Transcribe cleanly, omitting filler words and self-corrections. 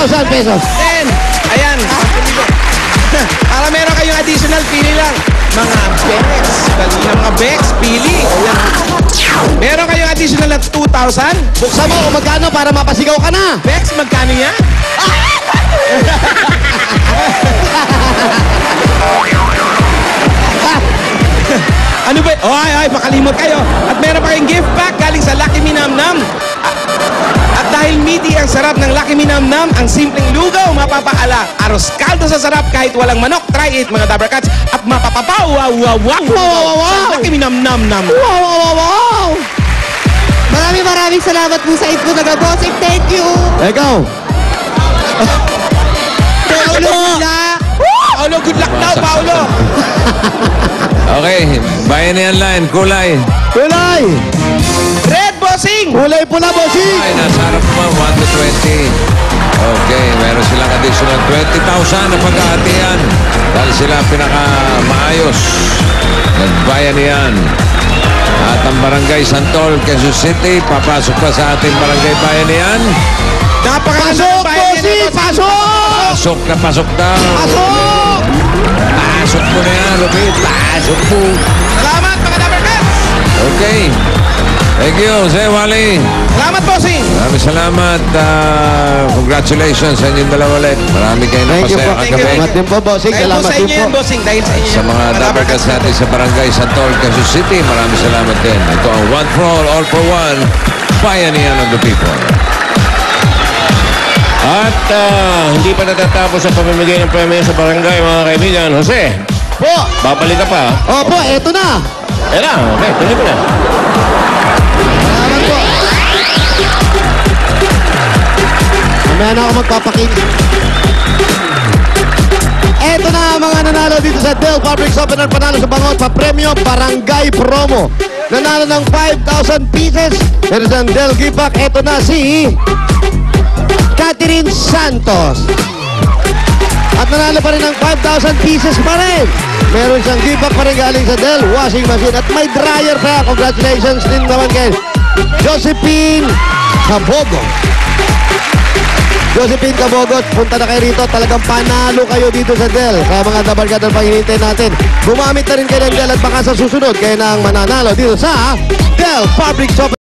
10,000 pesos. Then, ayan. Para meron kayong additional, pili lang. Mga Bex. Dali na mga Bex, pili. Ayan. Meron kayong additional na 2,000. Buksan mo kung magkano para mapasigaw ka na. Bex, magkano yan? Ano ba? Oh, ay, makalimot kayo. At meron pa kayong gift pack galing sa Lucky Me Nam Nam. At dahil meaty ang sarap ng Lucky Me Nam Nam, ang simpleng lugaw mapapaala. Aros kaldo sa sarap kahit walang manok. Try it mga Dabber Cats. At mapapapaw, wow, wow, wow, wow, sa Lucky Me Nam Nam Nam. Wow, wow, wow, wow. Maraming salamat po sa info na Bossing. Thank you. Ikaw. Paolo, good luck daw, Paolo. Okay, Bayanihan line, kulay. Kulay. Red Bossing. Kulay pula, bossing. Ay, nasa harap mo, 1 to 20. Okay, meron silang additional 20,000 na pagkahatian. Dahil sila pinaka-maayos. Nagbayanihan. At ang Barangay Santol, Quezon City, papasok pa sa ating Barangay Bayanihan. Pasok, bossing. Pasok. Pasok daw. Pasok. Pasok mo na yan, Lupit. Pasok mo. Salamat mga Dabber Cats. Okay. Thank you, Sir Wally. Salamat, Bossing. Maraming salamat. Congratulations sa inyong dalawa ulit. Marami kayo Thank you napasaya po. kagabi. Salamat din po, bossing. Dahil po Salamat sa din inyo po. yan, Bossing. Dahil sa inyo Sa yan. mga Dabber Cats natin sa Barangay Santol, Quezon City, maraming salamat din. Ito ang One for All for One, Bayanihan of the People. At hindi pa natatapos ang pamimigay ng premyo sa barangay, mga kaibigan. Jose, Po. babalik ka pa. Opo, eto na. Ayan na, okay, tuloy ko na. Salamat po. Mamaya na ako magpapakinig. Eto na ang mga nanalo dito sa Del Fabrics Opener. Panalo sa bangon pa premyo Barangay Promo. Nanalo ng 5,000 pieces. Pero sa Del Gift Pack, eto na si Catherine Santos. At nanalo pa rin ng 5,000 pieces pa rin. Meron siyang gift pack pa rin galing sa Dell washing machine. At may dryer pa. Congratulations din naman kay Josephine Cabogo. Josephine Cabogo, punta na kayo rito. Talagang panalo kayo dito sa Dell. Kaya mga dabarkadal pang hinihintay natin. Gumamit na rin kayo ng Dell at baka sa susunod kayo nang mananalo dito sa Dell Fabric Shop.